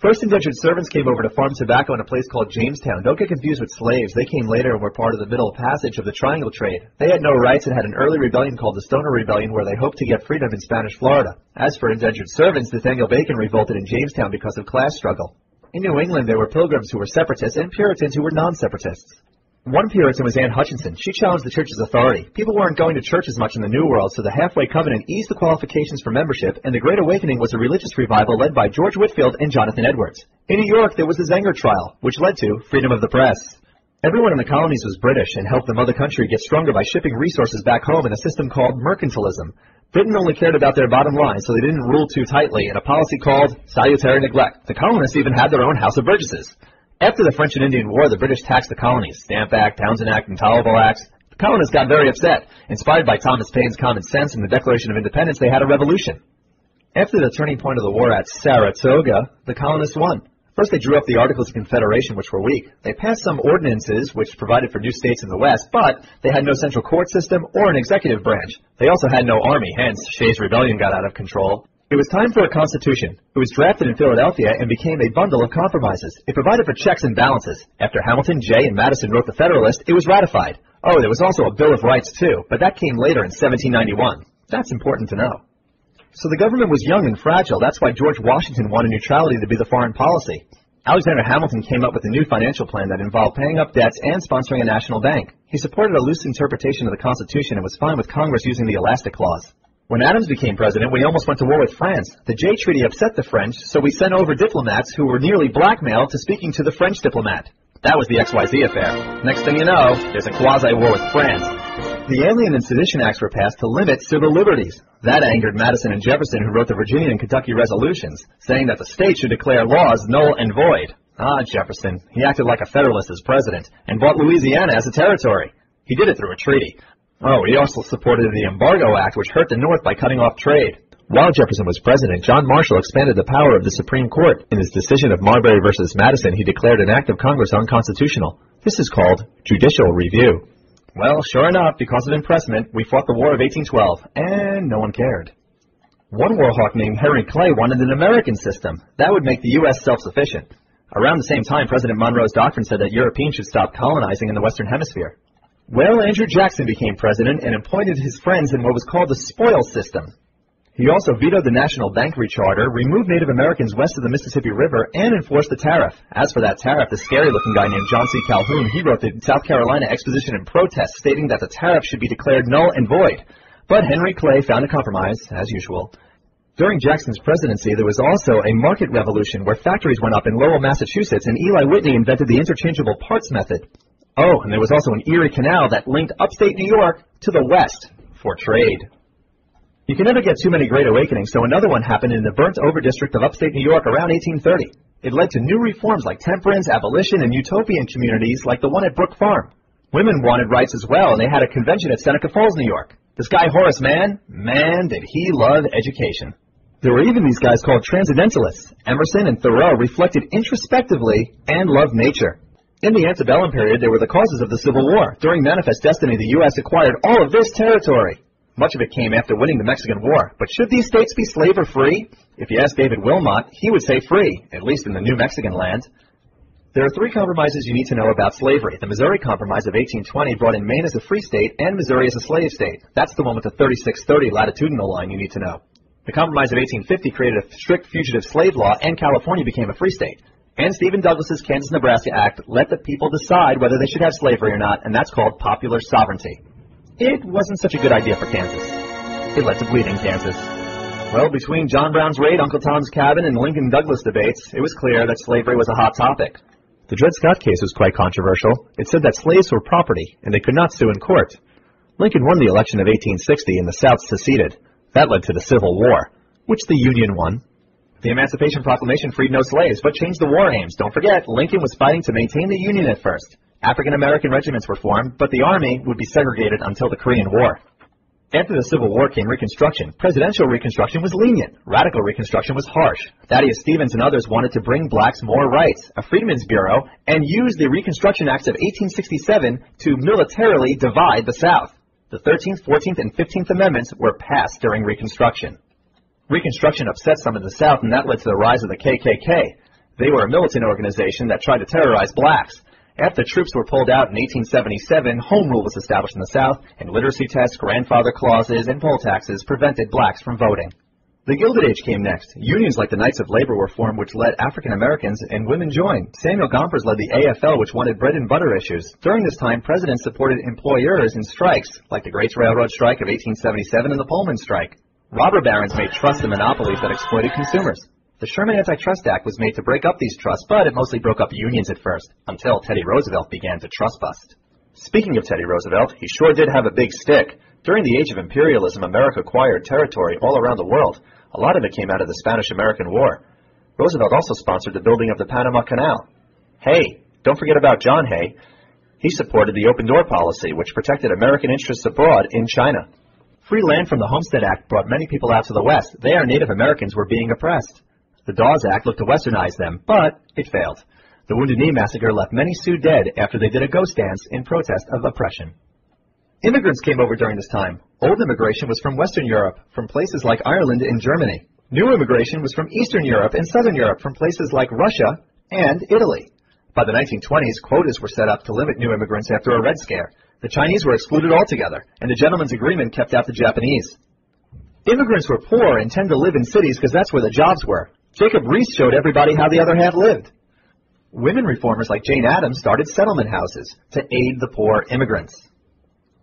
First indentured servants came over to farm tobacco in a place called Jamestown. Don't get confused with slaves. They came later and were part of the Middle Passage of the Triangle Trade. They had no rights and had an early rebellion called the Stono Rebellion where they hoped to get freedom in Spanish Florida. As for indentured servants, Nathaniel Bacon revolted in Jamestown because of class struggle. In New England, there were Pilgrims who were separatists and Puritans who were non-separatists. One Puritan was Anne Hutchinson. She challenged the church's authority. People weren't going to church as much in the New World, so the Halfway Covenant eased the qualifications for membership, and the Great Awakening was a religious revival led by George Whitefield and Jonathan Edwards. In New York, there was the Zenger trial, which led to freedom of the press. Everyone in the colonies was British and helped the mother country get stronger by shipping resources back home in a system called mercantilism. Britain only cared about their bottom line, so they didn't rule too tightly in a policy called Salutary Neglect. The colonists even had their own House of Burgesses. After the French and Indian War, the British taxed the colonies. Stamp Act, Townshend Act, and Tolerable Acts. The colonists got very upset. Inspired by Thomas Paine's common sense and the Declaration of Independence, they had a revolution. After the turning point of the war at Saratoga, the colonists won. First, they drew up the Articles of Confederation, which were weak. They passed some ordinances, which provided for new states in the West, but they had no central court system or an executive branch. They also had no army, hence Shays Rebellion got out of control. It was time for a constitution. It was drafted in Philadelphia and became a bundle of compromises. It provided for checks and balances. After Hamilton, Jay, and Madison wrote the Federalist, it was ratified. Oh, there was also a Bill of Rights, too, but that came later in 1791. That's important to know. So the government was young and fragile. That's why George Washington wanted neutrality to be the foreign policy. Alexander Hamilton came up with a new financial plan that involved paying up debts and sponsoring a national bank. He supported a loose interpretation of the Constitution and was fine with Congress using the Elastic Clause. When Adams became president, we almost went to war with France. The Jay Treaty upset the French, so we sent over diplomats who were nearly blackmailed to speaking to the French diplomat. That was the XYZ affair. Next thing you know, there's a quasi-war with France. The Alien and Sedition Acts were passed to limit civil liberties. That angered Madison and Jefferson, who wrote the Virginia and Kentucky resolutions, saying that the state should declare laws null and void. Ah, Jefferson. He acted like a Federalist as president, and bought Louisiana as a territory. He did it through a treaty. Oh, he also supported the Embargo Act, which hurt the North by cutting off trade. While Jefferson was president, John Marshall expanded the power of the Supreme Court. In his decision of Marbury versus Madison, he declared an act of Congress unconstitutional. This is called judicial review. Well, sure enough, because of impressment, we fought the War of 1812, and no one cared. One war hawk named Henry Clay wanted an American system. That would make the U.S. self-sufficient. Around the same time, President Monroe's Doctrine said that Europeans should stop colonizing in the Western Hemisphere. Well, Andrew Jackson became president and appointed his friends in what was called the spoil system. He also vetoed the National Bank Recharter, removed Native Americans west of the Mississippi River, and enforced the tariff. As for that tariff, the scary-looking guy named John C. Calhoun, he wrote the South Carolina Exposition in Protest, stating that the tariff should be declared null and void. But Henry Clay found a compromise, as usual. During Jackson's presidency, there was also a market revolution where factories went up in Lowell, Massachusetts, and Eli Whitney invented the interchangeable parts method. Oh, and there was also an Erie Canal that linked upstate New York to the West for trade. You can never get too many Great Awakenings, so another one happened in the burnt-over district of upstate New York around 1830. It led to new reforms like temperance, abolition, and utopian communities like the one at Brook Farm. Women wanted rights as well, and they had a convention at Seneca Falls, New York. This guy Horace Mann, man, did he love education. There were even these guys called Transcendentalists. Emerson and Thoreau reflected introspectively and loved nature. In the antebellum period, there were the causes of the Civil War. During Manifest Destiny, the U.S. acquired all of this territory. Much of it came after winning the Mexican War. But should these states be slave or free? If you ask David Wilmot, he would say free, at least in the New Mexican land. There are three compromises you need to know about slavery. The Missouri Compromise of 1820 brought in Maine as a free state and Missouri as a slave state. That's the one with the 3630 latitudinal line you need to know. The Compromise of 1850 created a strict fugitive slave law, and California became a free state. And Stephen Douglas's Kansas-Nebraska Act let the people decide whether they should have slavery or not, and that's called popular sovereignty. It wasn't such a good idea for Kansas. It led to bleeding Kansas. Well, between John Brown's raid, Uncle Tom's Cabin, and Lincoln-Douglas debates, it was clear that slavery was a hot topic. The Dred Scott case was quite controversial. It said that slaves were property, and they could not sue in court. Lincoln won the election of 1860, and the South seceded. That led to the Civil War, which the Union won. The Emancipation Proclamation freed no slaves, but changed the war aims. Don't forget, Lincoln was fighting to maintain the Union at first. African-American regiments were formed, but the Army would be segregated until the Korean War. After the Civil War came Reconstruction. Presidential Reconstruction was lenient. Radical Reconstruction was harsh. Thaddeus Stevens and others wanted to bring blacks more rights, a Freedmen's Bureau, and use the Reconstruction Acts of 1867 to militarily divide the South. The 13th, 14th, and 15th Amendments were passed during Reconstruction. Reconstruction upset some in the South, and that led to the rise of the KKK. They were a militant organization that tried to terrorize blacks. After the troops were pulled out in 1877, home rule was established in the South, and literacy tests, grandfather clauses, and poll taxes prevented blacks from voting. The Gilded Age came next. Unions like the Knights of Labor were formed, which let African Americans and women join. Samuel Gompers led the AFL, which wanted bread and butter issues. During this time, presidents supported employers in strikes, like the Great Railroad Strike of 1877 and the Pullman Strike. Robber barons made trusts and monopolies that exploited consumers. The Sherman Antitrust Act was made to break up these trusts, but it mostly broke up unions at first, until Teddy Roosevelt began to trust bust. Speaking of Teddy Roosevelt, he sure did have a big stick. During the age of imperialism, America acquired territory all around the world. A lot of it came out of the Spanish-American War. Roosevelt also sponsored the building of the Panama Canal. Hay, don't forget about John Hay. He supported the open door policy, which protected American interests abroad in China. Free land from the Homestead Act brought many people out to the West. There, Native Americans were being oppressed. The Dawes Act looked to westernize them, but it failed. The Wounded Knee Massacre left many Sioux dead after they did a ghost dance in protest of oppression. Immigrants came over during this time. Old immigration was from Western Europe, from places like Ireland and Germany. New immigration was from Eastern Europe and Southern Europe, from places like Russia and Italy. By the 1920s, quotas were set up to limit new immigrants after a Red Scare. The Chinese were excluded altogether, and the Gentleman's Agreement kept out the Japanese. Immigrants were poor and tend to live in cities because that's where the jobs were. Jacob Riis showed everybody how the other half lived. Women reformers like Jane Addams started settlement houses to aid the poor immigrants.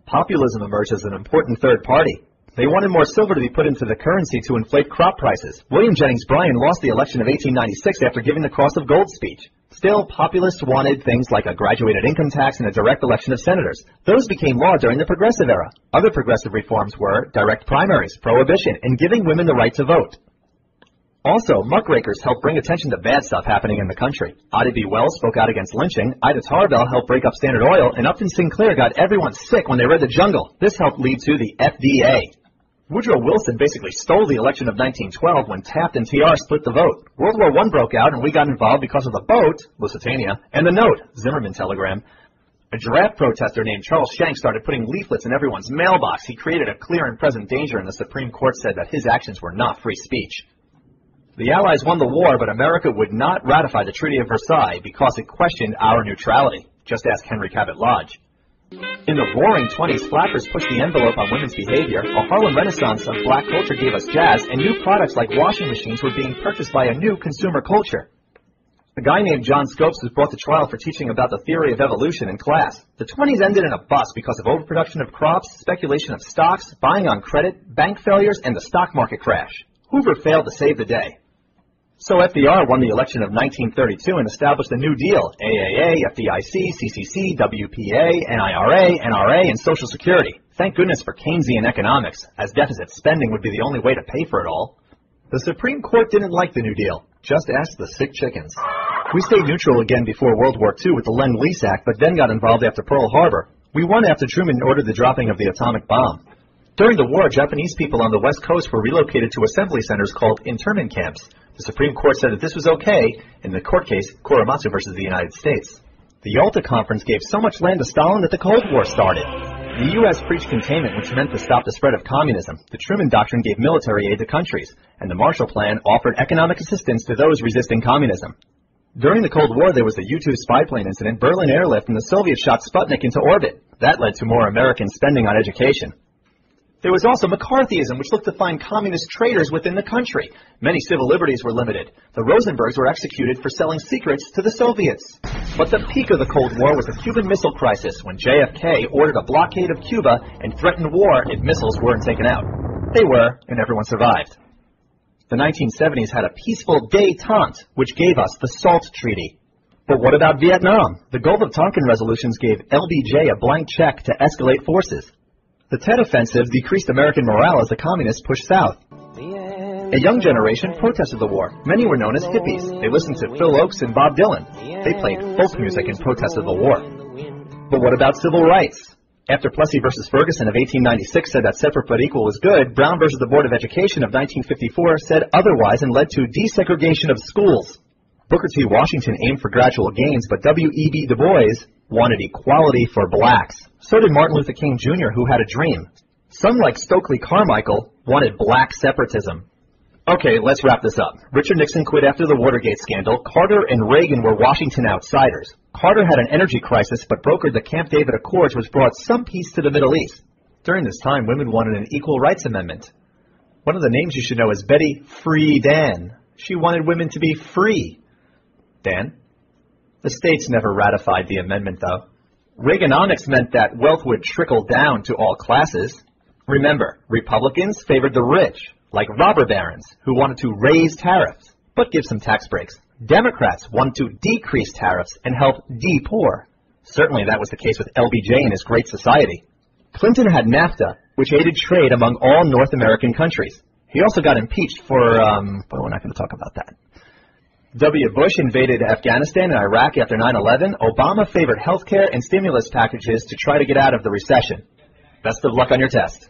Populism emerged as an important third party. They wanted more silver to be put into the currency to inflate crop prices. William Jennings Bryan lost the election of 1896 after giving the Cross of Gold speech. Still, populists wanted things like a graduated income tax and a direct election of senators. Those became law during the Progressive era. Other progressive reforms were direct primaries, prohibition, and giving women the right to vote. Also, muckrakers helped bring attention to bad stuff happening in the country. Ida B. Wells spoke out against lynching, Ida Tarbell helped break up Standard Oil, and Upton Sinclair got everyone sick when they read The Jungle. This helped lead to the FDA. Woodrow Wilson basically stole the election of 1912 when Taft and TR split the vote. World War I broke out, and we got involved because of the boat, Lusitania, and the note, Zimmerman telegram. A draft protester named Charles Schenck started putting leaflets in everyone's mailbox. He created a clear and present danger, and the Supreme Court said that his actions were not free speech. The Allies won the war, but America would not ratify the Treaty of Versailles because it questioned our neutrality. Just ask Henry Cabot Lodge. In the roaring 20s, flappers pushed the envelope on women's behavior. A Harlem Renaissance of black culture gave us jazz, and new products like washing machines were being purchased by a new consumer culture. A guy named John Scopes was brought to trial for teaching about the theory of evolution in class. The 20s ended in a bust because of overproduction of crops, speculation of stocks, buying on credit, bank failures, and the stock market crash. Hoover failed to save the day. So FDR won the election of 1932 and established a New Deal, AAA, FDIC, CCC, WPA, NIRA, NRA, and Social Security. Thank goodness for Keynesian economics, as deficit spending would be the only way to pay for it all. The Supreme Court didn't like the New Deal. Just ask the sick chickens. We stayed neutral again before World War II with the Lend-Lease Act, but then got involved after Pearl Harbor. We won after Truman ordered the dropping of the atomic bomb. During the war, Japanese people on the West Coast were relocated to assembly centers called internment camps. The Supreme Court said that this was okay in the court case Korematsu versus the United States. The Yalta Conference gave so much land to Stalin that the Cold War started. The U.S. preached containment, which meant to stop the spread of communism. The Truman Doctrine gave military aid to countries, and the Marshall Plan offered economic assistance to those resisting communism. During the Cold War, there was the U-2 spy plane incident, Berlin airlift, and the Soviets shot Sputnik into orbit. That led to more American spending on education. There was also McCarthyism, which looked to find communist traitors within the country. Many civil liberties were limited. The Rosenbergs were executed for selling secrets to the Soviets. But the peak of the Cold War was the Cuban Missile Crisis, when JFK ordered a blockade of Cuba and threatened war if missiles weren't taken out. They were, and everyone survived. The 1970s had a peaceful détente, which gave us the SALT Treaty. But what about Vietnam? The Gulf of Tonkin resolutions gave LBJ a blank check to escalate forces. The Tet Offensive decreased American morale as the communists pushed south. A young generation protested the war. Many were known as hippies. They listened to Phil Oakes and Bob Dylan. They played folk music in protest of the war. But what about civil rights? After Plessy versus Ferguson of 1896 said that separate but equal was good, Brown versus the Board of Education of 1954 said otherwise and led to desegregation of schools. Booker T. Washington aimed for gradual gains, but W.E.B. Du Bois wanted equality for blacks. So did Martin Luther King Jr., who had a dream. Some, like Stokely Carmichael, wanted black separatism. Okay, let's wrap this up. Richard Nixon quit after the Watergate scandal. Carter and Reagan were Washington outsiders. Carter had an energy crisis, but brokered the Camp David Accords, which brought some peace to the Middle East. During this time, women wanted an Equal Rights Amendment. One of the names you should know is Betty Friedan. She wanted women to be free. Dan? The states never ratified the amendment, though. Reaganomics meant that wealth would trickle down to all classes. Remember, Republicans favored the rich, like robber barons, who wanted to raise tariffs, but give some tax breaks. Democrats wanted to decrease tariffs and help de-poor. Certainly that was the case with LBJ and his Great Society. Clinton had NAFTA, which aided trade among all North American countries. He also got impeached for, but we're not going to talk about that. W. Bush invaded Afghanistan and Iraq after 9/11. Obama favored health care and stimulus packages to try to get out of the recession. Best of luck on your test.